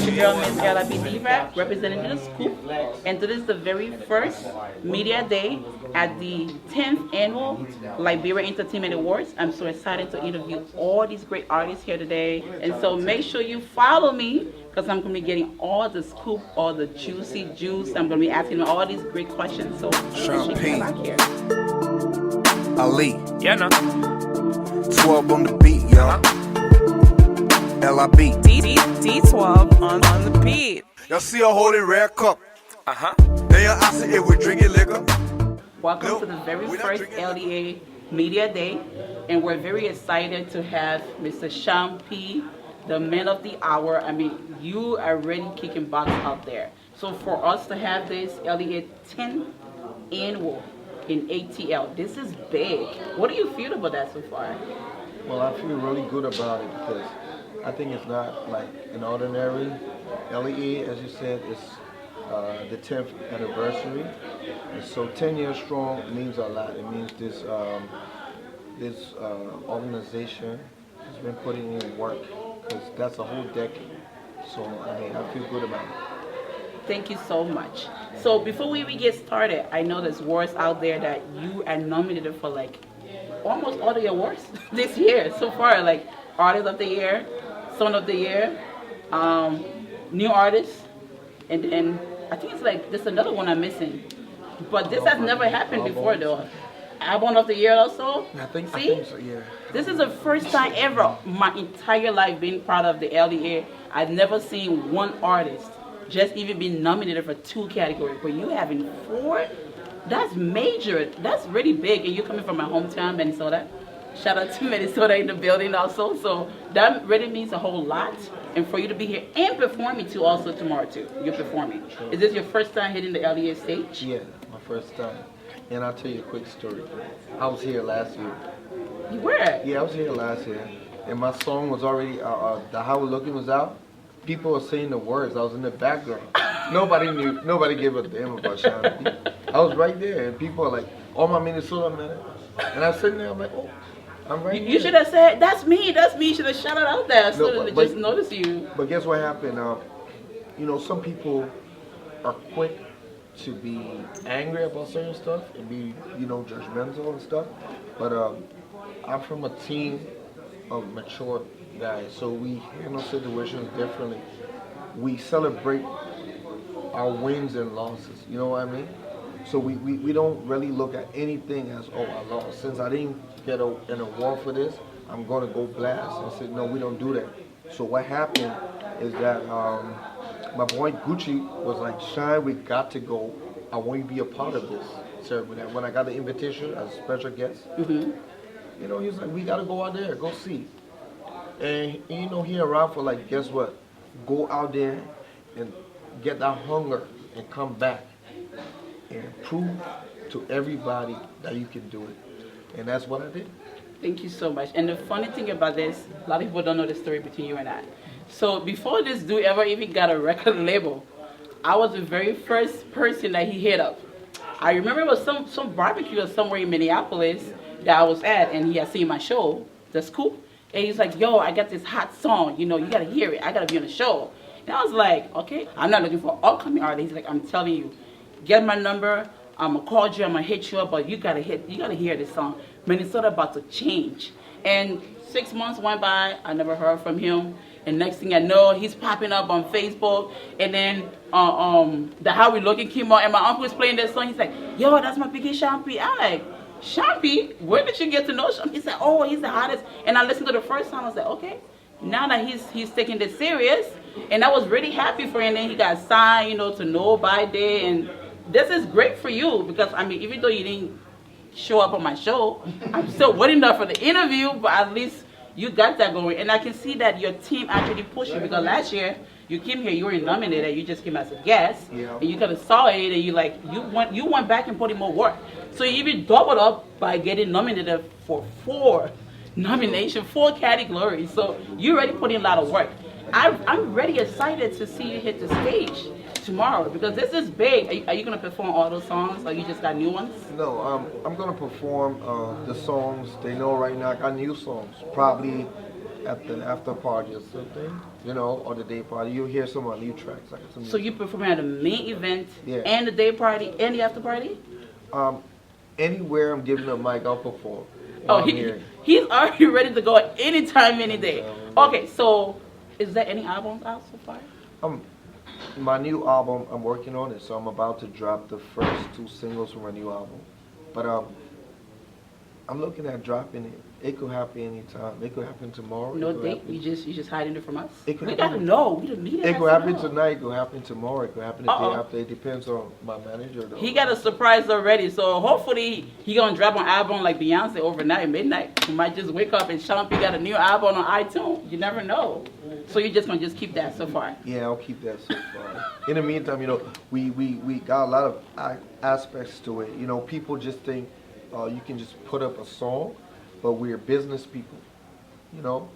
It's your girl, Miss Libdiva, representing the Scoop. And today is the very first media day at the 10th annual Liberian Entertainment Awards. I'm so excited to interview all these great artists here today. And so make sure you follow me because I'm going to be getting all the scoop, all the juicy juice. I'm going to be asking them all these great questions. So Champagne. back here. Ali. Yeah, no. 12 on the beat, yo. LIB. D12 on the beat. Y'all see her holding rare cup. Uh-huh. Then I said, if we drinking liquor. Welcome to the very first LDA Media Day, and we're very excited to have Mr. Sean P, the man of the hour. I mean, you are already kicking butt out there. So for us to have this LDA 10th annual in ATL, this is big. What do you feel about that so far? Well, I feel really good about it because I think it's not like an ordinary LEA, as you said. It's the 10th anniversary, and so 10 years strong means a lot. It means this organization has been putting in work because that's a whole decade. So I mean, I feel good about it. Thank you so much. So before we even get started, I know there's words out there that you are nominated for like almost all the awards this year so far, like Artist of the Year, Song of the Year, New Artist, and then I think it's like there's another one I'm missing. But this has never happened before though. Album of the Year also. I think so, yeah. This is the first time ever my entire life being part of the LDA. I've never seen one artist just even being nominated for 2 categories. But you having 4, that's major. That's really big. And you're coming from my hometown, Minnesota. Shout out to Minnesota in the building also. So that really means a whole lot. And for you to be here and performing too also tomorrow too. You're performing. Sure. Is this your first time hitting the LDA stage? Yeah, my first time. And I'll tell you a quick story. I was here last year. You were? Yeah, I was here last year. And my song was already, the How We're Looking was out. People were saying the words. I was in the background. Nobody knew. Nobody gave a damn about Sean P. I was right there, and people are like, "Oh my Minnesota man," and I'm sitting there. I'm like, "Oh, I'm right here." You should have said, "That's me. That's me." You should have shouted out there so No, that they just notice you. But guess what happened? You know, some people are quick to be angry about certain stuff and be, you know, judgmental and stuff. But I'm from a team of mature guys, so we handle situations differently. We celebrate our wins and losses, you know what I mean? So we don't really look at anything as, oh, I lost. Since I didn't get an award for this, I'm going to go blast. And say, no, we don't do that. So what happened is that my boy Gucci was like, Shine, we got to go. I want you to be a part of this. So when I got the invitation as a special guest, you know, he was like, we got to go out there, go see. And you know, he around for like, guess what? Go out there and get that hunger and come back and prove to everybody that you can do it. And that's what I did. Thank you so much. And the funny thing about this, a lot of people don't know the story between you and I. So before this dude ever even got a record label, I was the very first person that he hit up. I remember it was some barbecue or somewhere in Minneapolis that I was at, and he had seen my show, The Scoop. And he's like, yo, I got this hot song, you know, you gotta hear it. I gotta be on the show. And I was like, okay, I'm not looking for upcoming artists. He's like, I'm telling you, get my number, I'm gonna call you, I'm gonna hit you up, but you gotta hear this song. Minnesota about to change. And 6 months went by, I never heard from him. And next thing I know, he's popping up on Facebook. And then the How We Looking came out, and my uncle was playing that song. He's like, yo, that's my biggest Sean P. I'm like, Sean P? Where did you get to know Sean P? He said, oh, he's the hottest. And I listened to the first song. I was like, okay, now that he's taking this serious. And I was really happy for him. And then he got signed, you know, to Know by Day. And this is great for you because, I mean, even though you didn't show up on my show, I'm still waiting there for the interview, but at least you got that going. And I can see that your team actually pushed you because last year you came here, you were nominated, you just came as a guest, and you kind of saw it, and you went back and put in more work. So you even doubled up by getting nominated for 4 nominations, 4 categories. So you already put in a lot of work. I'm really excited to see you hit the stage tomorrow because this is big. Are you going to perform all those songs or you just got new ones? No, I'm going to perform the songs they know right now. I got new songs. Probably at the after party or something, you know, or the day party, you'll hear some of my new tracks. Like some new So you perform at the main event Yeah. and the day party and the after party? Anywhere I'm giving a mic, I'll perform. Oh, I'm here. he's already ready to go anytime, any day. Okay, so is there any albums out so far? My new album, I'm working on it, so I'm about to drop the first 2 singles from my new album. But I'm looking at dropping it. It could happen anytime. It could happen tomorrow. No It could date? happen- You just hiding it from us? It could We happen- gotta know. We the media It has could to happen know. tonight. It could happen tomorrow. It could happen the Uh-oh. day after. It depends on my manager. Though. He got a surprise already, so hopefully he gonna drop an album like Beyonce overnight, midnight. He might just wake up and Sean P got a new album on iTunes. You never know. So you're just gonna just keep that so far. Yeah, I'll keep that so far. In the meantime, you know, we got a lot of aspects to it. You know, people just think you can just put up a song, but we're business people. You know,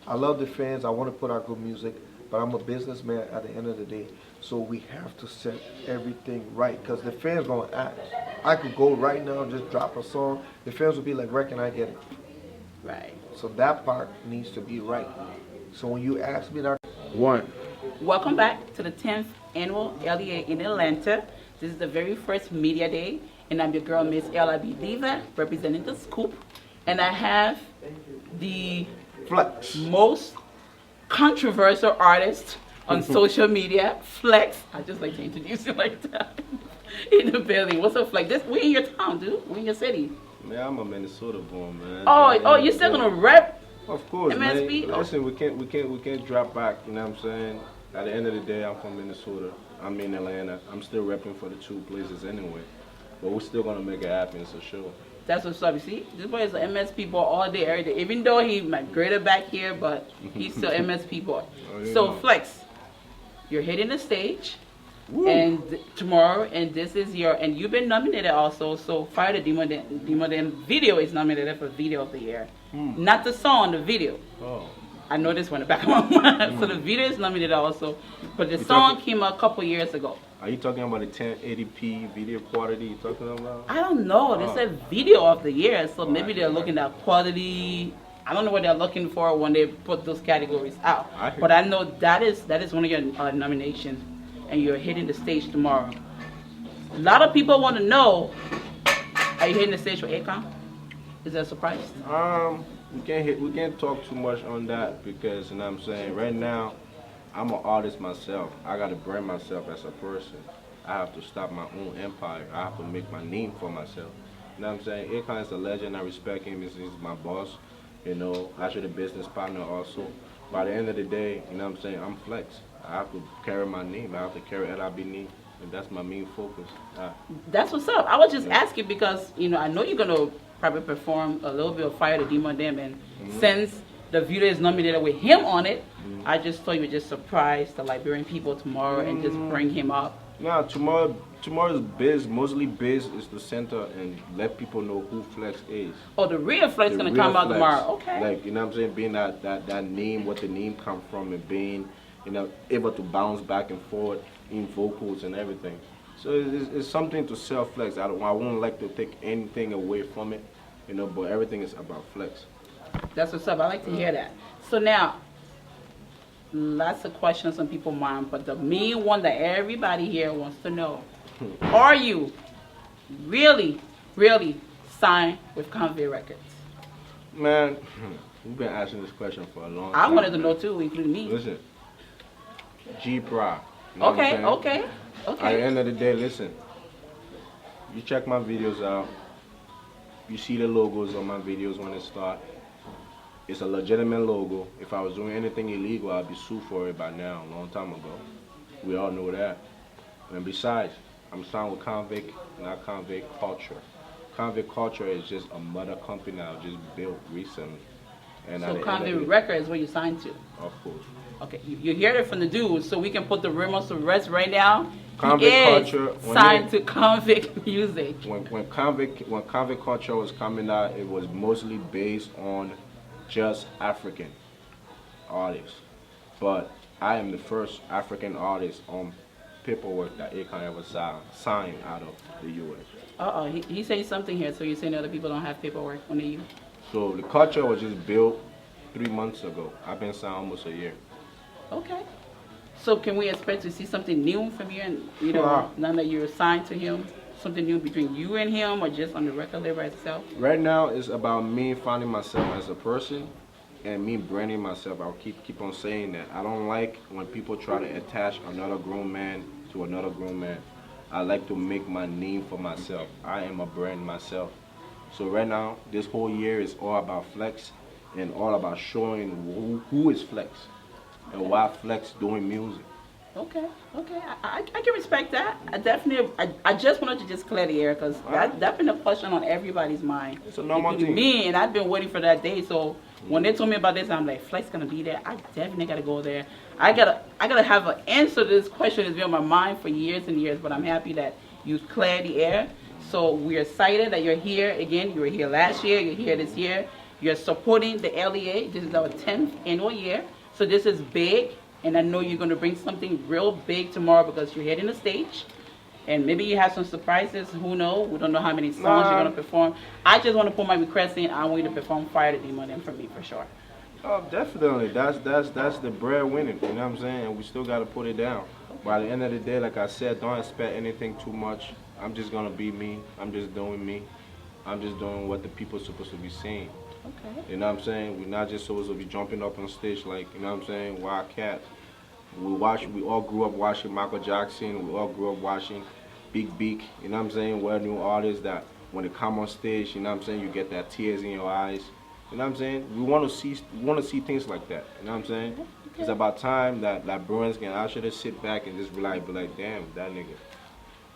I love the fans. I want to put out good music, but I'm a businessman at the end of the day. So we have to set everything right because the fans gonna ask. I could go right now and just drop a song. The fans will be like, "Where can I get it?" Right. So that part needs to be right. So when you ask me that, one. Welcome back to the 10th annual LEA in Atlanta. This is the very first media day, and I'm your girl, Miss Libdiva, representing the Scoop. And I have the Flex. most controversial artist on social media, Flex. I just like to introduce you like that. In the building. What's up, Flex? We in your town, dude. We in your city. Man, I'm a Minnesota born, man. Oh, you're still gonna rep? Of course, MSP? man. Listen, we can't drop back. You know what I'm saying? At the end of the day, I'm from Minnesota. I'm in Atlanta. I'm still repping for the 2 places anyway. But we're still gonna make it happen, so sure. That's what's up. You see, this boy is an MSP boy all day, every day. Even though he migrated back here, but he's still MSP boy. Oh, yeah. So Flex, you're hitting the stage, and tomorrow, and this is and you've been nominated also. So Fire the Demon Den video is nominated for Video of the Year, not the song, the video. Oh. I know this one in the back of my mind. So the video is nominated also, but the song came out a couple years ago. Are you talking about the 1080p video quality you talking about? I don't know. They said Video of the Year, so maybe they're looking at quality. I don't know what they're looking for when they put those categories out. But I know that is one of your nominations, and you're hitting the stage tomorrow. A lot of people want to know, are you hitting the stage for Akon? Is that a surprise? We can't talk too much on that because, you know what I'm saying, right now, I'm an artist myself. I got to brand myself as a person. I have to stop my own empire. I have to make my name for myself. You know what I'm saying? Akon is a legend. I respect him. He's my boss. You know, actually the business partner also. By the end of the day, you know what I'm saying, I'm Flex. I have to carry my name. I have to carry LIB name. And that's my main focus. That's what's up. I was just asking because, you know, I know you're going to probably perform a little bit of Fire the Demon Den, and since the video is nominated with him on it, I just thought you would just surprise the Liberian people tomorrow and just bring him up. Nah, tomorrow's biz, mostly biz is the center and let people know who Flex is. Oh, the real Flex is The going to real come out Flex. tomorrow. Okay. Like, you know what I'm saying, being that name, what the name come from, and being, you know, able to bounce back and forth in vocals and everything. So it's something to sell Flex. I won't like to take anything away from it, you know, but everything is about Flex. That's what's up. I like to hear that. So now, lots of questions on people's mind, but the main one that everybody here wants to know, are you really signed with Convict Records? Man, we've been asking this question for a long I time. wanted to know too, including me. Listen, G-Prod. Okay. At the end of the day, listen, you check my videos out, you see the logos on my videos when it start. It's a legitimate logo. If I was doing anything illegal, I'd be sued for it by now, a long time ago. We all know that. And besides, I'm signed with Convict, not Convict Culture. Convict Culture is just a mother company I just built recently. And So Convict Records is where you signed to? Of course. Okay, you heard it from the dude, so we can put the rumors to rest right now. Convict he is Culture, signed to Convict Music. When Convict Culture was coming out, it was mostly based on just African artists. But I am the first African artist on paperwork that Akon ever signed out of the U.S. He's saying something here, so you're saying other people don't have paperwork on you? So the culture was just built 3 months ago. I've been signed almost a year. Okay. So can we expect to see something new from you? And Sure. now that you're assigned to him, something new between you and him, or just on the record label itself? Right now, it's about me finding myself as a person and me branding myself. I'll keep on saying that. I don't like when people try to attach another grown man to another grown man. I like to make my name for myself. I am a brand myself. So right now, this whole year is all about Flex and all about showing who is Flex and why Flex doing music. Okay. I can respect that. I definitely, I just wanted to just clear the air because that's been a question on everybody's mind. It's a normal including thing. me, and I've been waiting for that day. So when they told me about this, I'm like, Flex gonna be there. I definitely gotta go there. I gotta have an answer to this question that's been on my mind for years and years. But I'm happy that you cleared the air. So we're excited that you're here again. You were here last year. You're here this year. You're supporting the LEA. This is our 10th annual year. So this is big. And I know you're going to bring something real big tomorrow because you're hitting the stage. And maybe you have some surprises. Who knows? We don't know how many songs you're going to perform. I just want to put my request in. I want you to perform Fire the Demon in for me for sure. Oh, definitely. That's the breadwinning. You know what I'm saying? And we still got to put it down. By the end of the day, like I said, don't expect anything too much. I'm just going to be me. I'm just doing me. I'm just doing what the people are supposed to be seeing. Okay. You know what I'm saying? We're not just supposed to be jumping up on stage like, you know what I'm saying, wild cat. We all grew up watching Michael Jackson. We all grew up watching Big Beak. You know what I'm saying? We're new artists that when they come on stage, you know what I'm saying, you get that tears in your eyes. You know what I'm saying? We want to see things like that. You know what I'm saying? Okay. It's about time that Bruins can actually just sit back and just be like, damn, that nigga.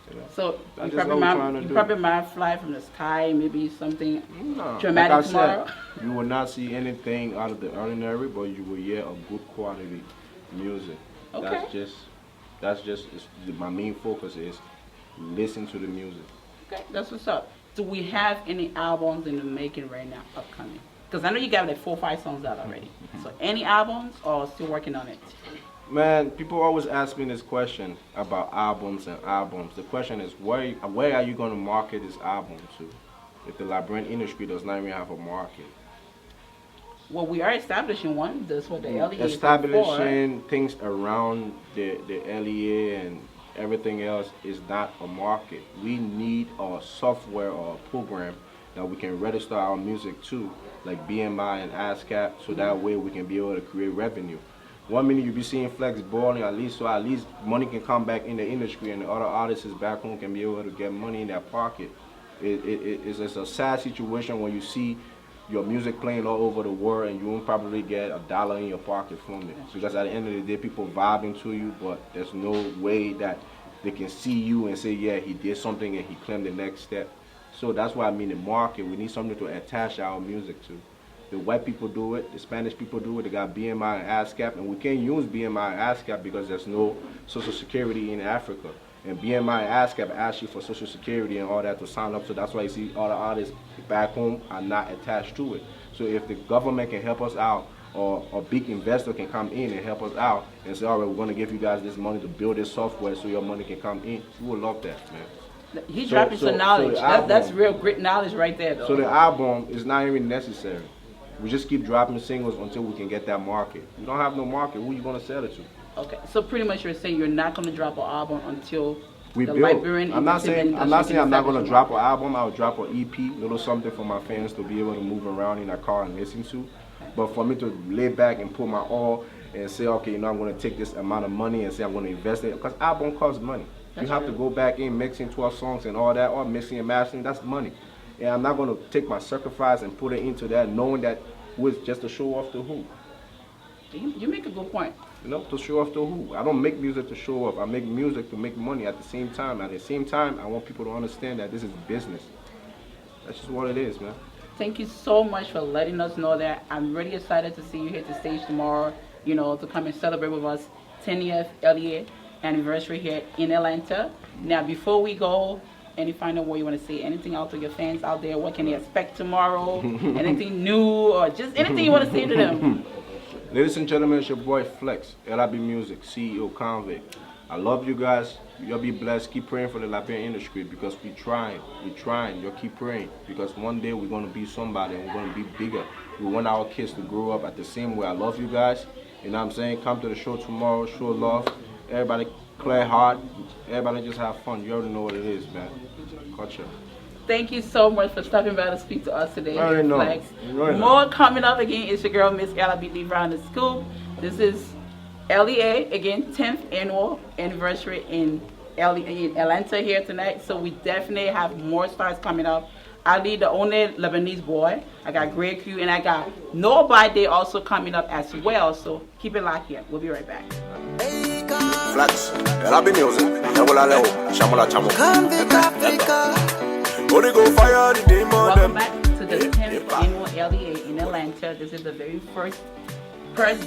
You know? So you probably might fly from the sky, maybe something dramatic like I tomorrow. Said, you will not see anything out of the ordinary, but you will hear a good quality music. Okay. That's just my main focus is listen to the music. Okay, that's what's up. Do we have any albums in the making right now, upcoming? Because I know you got like 4 or 5 songs out already. So any albums or still working on it? Man, people always ask me this question about albums and albums. The question is, where are you going to market this album to if the Liberian industry does not even have a market? Well, we are establishing one. That's what the LEA is establishing things around the LEA and everything else is not a market. We need a software or a program that we can register our music to, like BMI and ASCAP, so that way we can be able to create revenue. 1 minute you be seeing Flex balling, at least money can come back in the industry and the other artists back home can be able to get money in their pocket. It's a sad situation when you see your music playing all over the world and you won't probably get $1 in your pocket from it. Because at the end of the day, people vibing to you, but there's no way that they can see you and say, yeah, he did something and he claimed the next step. So that's why I mean the market, we need something to attach our music to. The white people do it, the Spanish people do it, they got BMI and ASCAP, and we can't use BMI and ASCAP because there's no social security in Africa. And BMI and ASCAP ask you for social security and all that to sign up, so that's why you see all the artists back home are not attached to it. So if the government can help us out, or a big investor can come in and help us out and say, all right, we're going to give you guys this money to build this software so your money can come in, we would love that, man. He's dropping some knowledge. That's real great knowledge right there, though. So the album is not even necessary. We just keep dropping singles until we can get that market. We don't have no market. Who are you going to sell it to? Okay, so pretty much you're saying you're not going to drop an album until we the build. Liberian. I'm not saying I'm not going to drop an album. I'll drop an EP, little something for my fans to be able to move around in a car and listen to. But for me to lay back and put my all and say, okay, I'm going to take this amount of money and say I'm going to invest it, because album costs money. You have to go back in mixing 12 songs and all that, or mixing and mastering. That's money. And I'm not going to take my sacrifice and put it into that, knowing that was just to show off to who. You make a good point. To show off to who? I don't make music to show off. I make music to make money at the same time. At the same time, I want people to understand that this is business. That's just what it is, man. Thank you so much for letting us know that. I'm really excited to see you hit the stage tomorrow, to come and celebrate with us 10th LEA anniversary here in Atlanta. Now, before we go, any final word you want to say? Anything out to your fans out there? What can they expect tomorrow? Anything new or just anything you want to say to them? Ladies and gentlemen, it's your boy Flex, LIB Music, CEO Convict. I love you guys. Y'all be blessed. Keep praying for the Liberian industry because we trying. Y'all keep praying because one day we're gonna be somebody and we're gonna be bigger. We want our kids to grow up at the same way. I love you guys. You know what I'm saying? Come to the show tomorrow. Show love. Everybody clear heart. Everybody just have fun. You already know what it is, man. Culture. Thank you so much for stopping by to speak to us today. I already know. Flex. You already know. More coming up again. It's your girl, Miss Libdiva on the scoop. This is LEA, again, 10th annual anniversary in Atlanta here tonight. So we definitely have more stars coming up. Ali, the only Lebanese boy. I got Greg Q, and I got Nobody also coming up as well. So keep it locked here. We'll be right back. Flex, la music, la leo, chamola chamo. Welcome back to the 10th annual LEA in Atlanta. This is the very first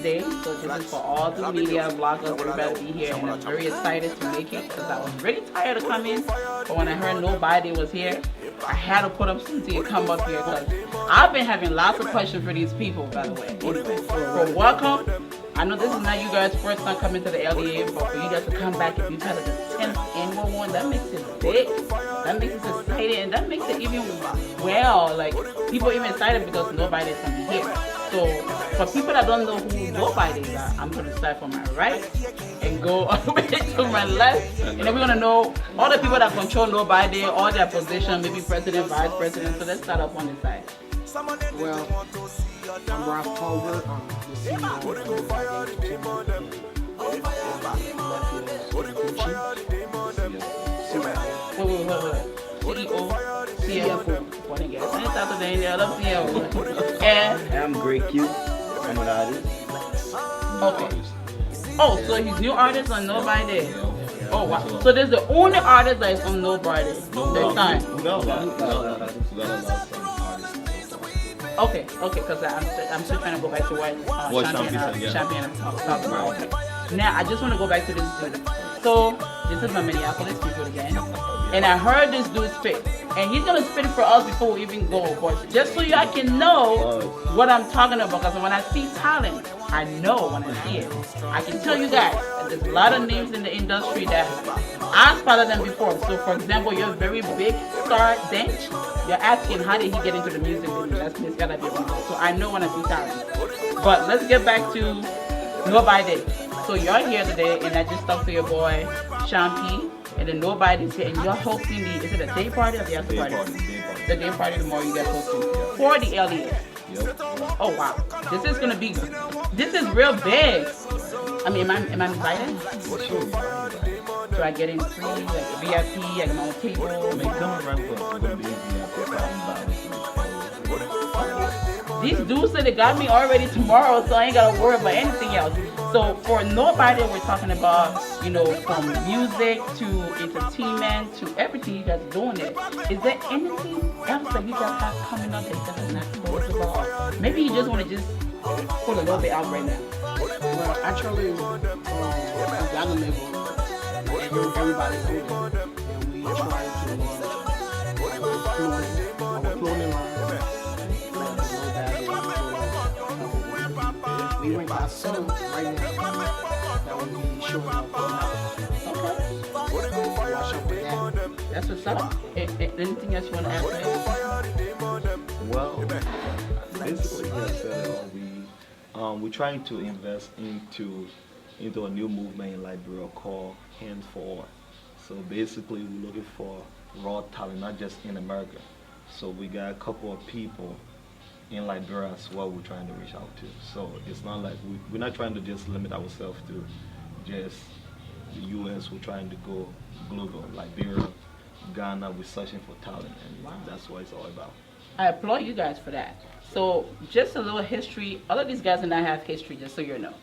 day, so this is for all the media, bloggers, everybody to be here, and I'm very excited to make it because I was really tired of coming, but when I heard Nobody was here, I had to put up something to come up here because I've been having lots of questions for these people, by the way. Anyway, so welcome. I know this is not you guys' first time coming to the LEA, but for you guys to come back and be part of the 10th annual one, that makes it big, that makes it exciting, and that makes it even like people even excited because Nobody's gonna be here. So for people that don't know who Nobody is, I'm going to start from my right and go all the way to my left. And then we're going to know all the people that control Nobody, all their position, maybe president, vice president. So let's start up on this side. Well, I'm Ralph Culver. I'm the CEO of And I'm Great Q. I'm an artist. okay. Oh, so he's new artist on Nobody. Oh wow. So there's the only artist that is on Nobody. Next time. No. Okay, because I'm still trying to go back to what Champion talked about. Okay. Now I just want to go back to this dude. So this is my Minneapolis people again, and I heard this dude spit, and he's gonna spit it for us before we even go. But just so you I can know what I'm talking about, because when I see talent, I know when I see it. I can tell you guys that there's a lot of names in the industry that I spotted them before. So for example, you're a very big star bench. You're asking how did he get into the music business? That's gotta be one. So I know when I see talent. But let's get back to Nobody. So you're here today, and I just talked to your boy Champy, and then Nobody's here, and you're hosting the. Is it a day party or the after party? The day party tomorrow. You guys hosting for the LEA. Yep. Oh wow, this is gonna be. This is real big. I mean, am I invited? So I get in free, like VIP, I get my own table. I mean, come around for it's gonna be These dudes said they got me already tomorrow, so I ain't gotta worry about anything else. So for Nobody, we're talking about, from music to entertainment to everything you guys are doing it. Is there anything else that you guys have coming up that you guys are not told us about? Maybe you just want to just pull a little bit out right now. Well, actually, we got a label, and everybody's doing it, and we try to our clothing line. We went got some right now that will be showing up on that. Okay. Watch out for that. That's what's up. Anything else you want to add to it? Well, basically, yes, we're trying to invest into a new movement in Liberia called Hands for All. So basically, we're looking for raw talent, not just in America. So we got a couple of people in Liberia as well we're trying to reach out to. So it's not like we're not trying to just limit ourselves to just the US. We're trying to go global. Liberia, Ghana, we're searching for talent, and that's what it's all about. I applaud you guys for that. So just a little history. All of these guys and I have history, just so you know.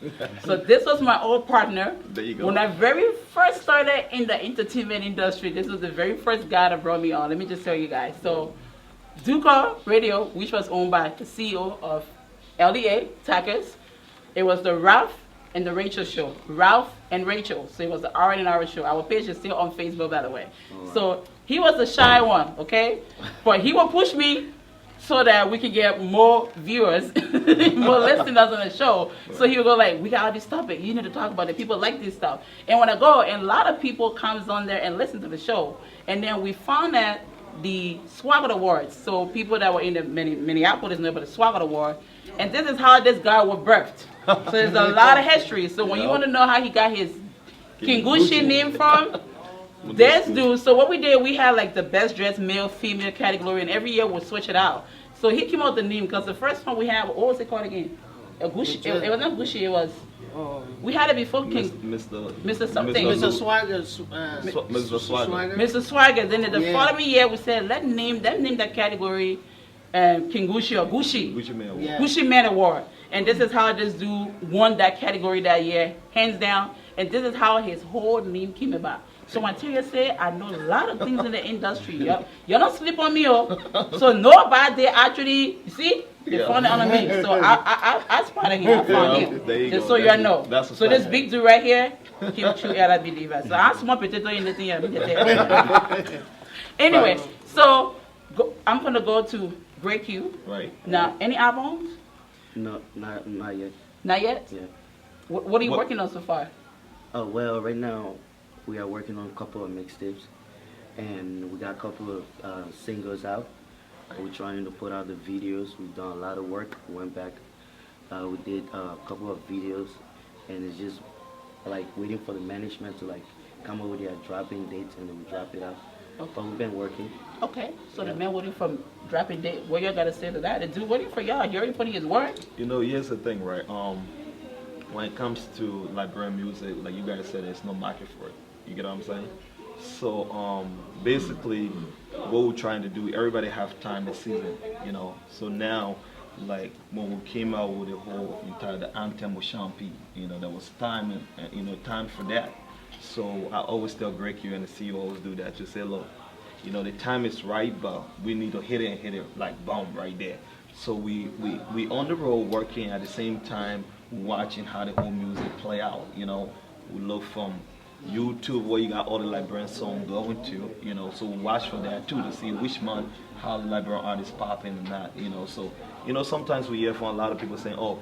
So this was my old partner. There you go. When I very first started in the entertainment industry, this was the very first guy that brought me on. Let me just tell you guys. So Duca Radio, which was owned by the CEO of LEA, Tackers. It was the Ralph and the Rachel show. Ralph and Rachel. So it was the R&R show. Our page is still on Facebook, by the way. Right. So he was the shy one, okay? But he would push me so that we could get more viewers, more listeners on the show. So he would go like, we got all this topic, you need to talk about it. People like this stuff. And when I go, and a lot of people comes on there and listen to the show. And then we found that the Swagger Awards. So people that were in the Minneapolis know about the Swagger Award. And this is how this guy was birthed. So there's a lot of history. So when you want to know how he got his Kingushi name from, this dude. So what we did, we had like the best dressed male, female category, and every year we'll switch it out. So he came out with the name because the first one we had, what was it called again? A Gucci. It was not Gucci. It was. We had it before King. Mr. Something. Mr. Swagger. Mr. Swagger. Mr. Swagger. Then the following year we said, let's name that category King Gucci or Gucci. Gucci Man Award. Yeah. Gucci Man Award. And this is how this dude won that category that year, hands down. And this is how his whole name came about. So when Terry say, I know a lot of things in the industry. Y'all don't sleep on me, So nobody actually, you see, they found it on me. So I spotted him. I found him. Just so you know. So this big dude right here, came to libdiva. So I'm small potato in the thing. Anyway, so I'm gonna go to Great Q. Right. Now, any albums? No, not yet. Not yet? Yeah. What are you working on so far? Oh, well, right now we are working on a couple of mixtapes, and we got a couple of singles out. We're trying to put out the videos. We've done a lot of work. We went back, we did a couple of videos, and it's just like waiting for the management to like come up with their dropping dates, and then we drop it out. Okay. But we've been working. Okay, so the man waiting for dropping date. What y'all gotta say to that? The dude waiting for y'all. He already putting his work. You know, here's the thing, right? When it comes to Liberian music, like you guys said, there's no market for it. You get what I'm saying? So basically, what we're trying to do, everybody have time this season, you know. So now, like when we came out with the whole entire the anthem with Champagne, you know, there was time and time for that. So I always tell Greg Q and the CEO always do that. Just say, look, you know, the time is right, but we need to hit it like boom right there. So we on the road working at the same time, watching how the whole music play out. You know, we look from YouTube where you got all the Liberian songs going to, you know, so we watch for that too to see which month how the Liberian artists popping and not, you know. So, you know, sometimes we hear from a lot of people saying, oh,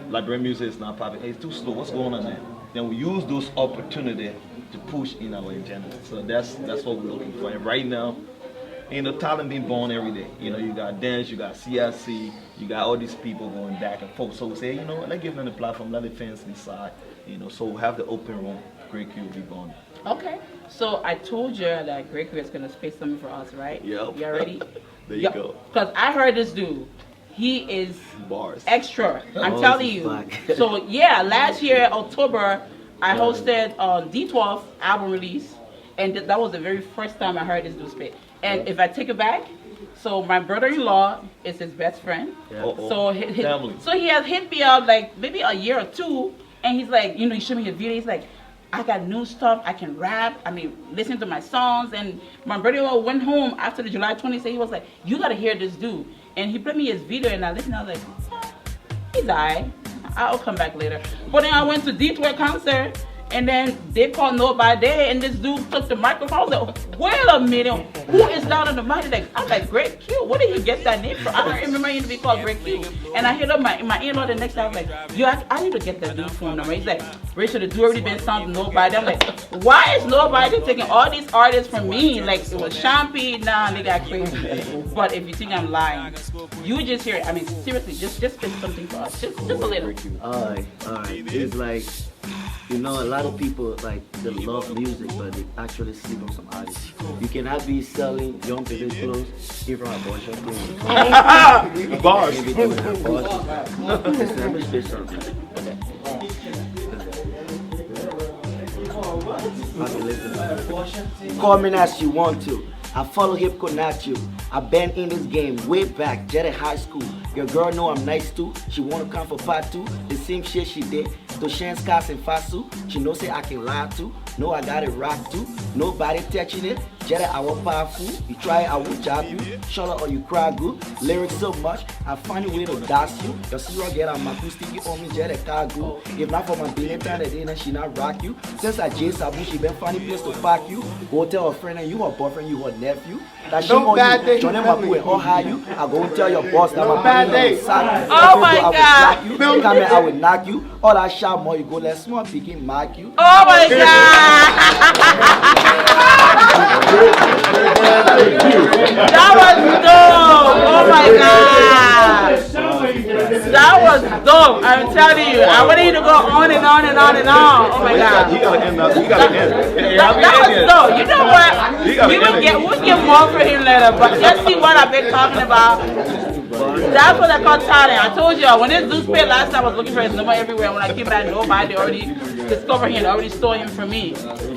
Liberian music is not popping, hey, it's too slow, what's going on there? Then we use those opportunities to push in our agenda. So that's what we're looking for. And right now, you know, talent being born every day. You know, you got dance, you got CRC, you got all these people going back and forth. So we say, you know, let's give them the platform, let the fans decide. You know, so we have the open room. Great Q will be born. Okay, so I told you that Great Q is gonna spit something for us, right? Yep. You ready? There you go. Because I heard this dude. He is Bars. extra. I'm telling you. So yeah, last year October, I hosted D12 album release, and that was the very first time I heard this dude spit. And if I take it back, so my brother-in-law is his best friend. Yeah. So he has hit me up like maybe a year or two, and he's like, you know, he showed me his video. He's like, I got new stuff. I can rap. I mean, listen to my songs. And my brother-in-law went home after the July 20th. He was like, you gotta hear this dude. And he played me his video, and I listened. I was like, he's alright. I'll come back later. But then I went to D12 concert. And then they called Nobody, and this dude took the microphone. I was like, wait a minute, who is down on the mic? Like, I'm like, Great Q, where did he get that name from? I don't remember him to be called Great Q. And I hit up my in-law the next day. I was like, yo, I need to get that dude phone number. He's like, Rachel, the dude already been signed to Nobody. I'm like, why is Nobody taking all these artists from me? Like, it was Champagne, nah, they got crazy. But if you think I'm lying, you just hear it. I mean, seriously, just spit something for us. Just a little. Alright. It's like, you know, a lot of people like they love music, but they actually sleep on some artists. You cannot be selling young people's clothes if you're a bunch of things. Bars. Listen, let me spit something. Okay, listen. Call me as you want to. I follow hip connect you. I've been in this game way back, jet at high school. Your girl know I'm nice too. She wanna come for part two. The same shit she did. To Shan's cast and Fasu. She knows say I can lie too. No, I got it rocked too. Nobody touching it. Jedi, I will powerful. You try, I will jab you. Shut up or you cry good. Lyrics so much, I find a way to dance you. Your zero get on my sticky on me, Jedi car good. If not for my billion time, then she not rock you. Since I J Sabu, she been funny place to pack you. Go tell her friend and you her boyfriend, you her nephew. That she on you. Join them up and all hire you. I go tell your boss that my bad day. Oh my God. Come here, I will knock you. All that shout more, you go let small picking mark you. Oh my God! That was dope! Oh my God! That was dope! I'm telling you, I wanted you to go on and on and on and on. Oh my God! You gotta end up. You gotta end. That was dope. You know what? We'll get more for him later, but just see what I've been talking about. That's what I call talent. I told you when this dude played last time, I was looking for his number everywhere. When I came back, nobody already discovered him, already stole him from me.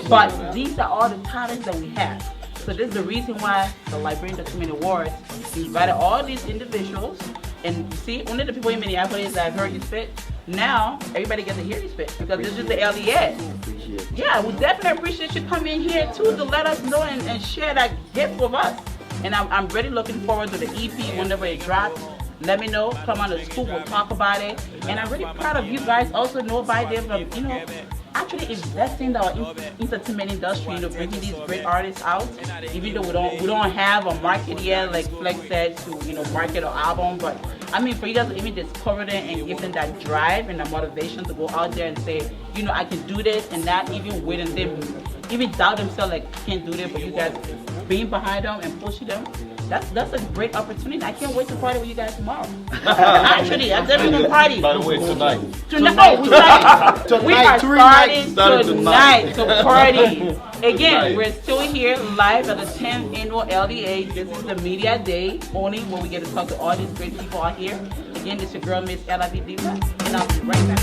But these are all the talents that we have. So this is the reason why the Liberian Document Awards invited all these individuals. And you see, only the people in Minneapolis that have heard you spit, now everybody gets to hear you spit because this is the LEA. Yeah, we definitely appreciate you coming here too to let us know and share that gift with us. And I'm really looking forward to the EP whenever it drops. Let me know. Come on the scoop. We'll talk about it. And I'm really proud of you guys. Also know by them, actually investing in our entertainment industry, bringing these great artists out. Even though we don't have a market yet, like Flex said, to market our album. But I mean, for you guys to even discover them and give them that drive and the motivation to go out there and say, I can do this, and not even wait and them even doubt themselves like can't do this, but you guys being behind them and pushing them. That's a great opportunity. I can't wait to party with you guys tomorrow. Actually, that's everyone party. By the way, tonight. Tonight. We are starting tonight to party. Again, we're still here live at the 10th annual LDA. This is the media day only where we get to talk to all these great people out here. Again, this is your girl, Miss Lea Media, and I'll be right back.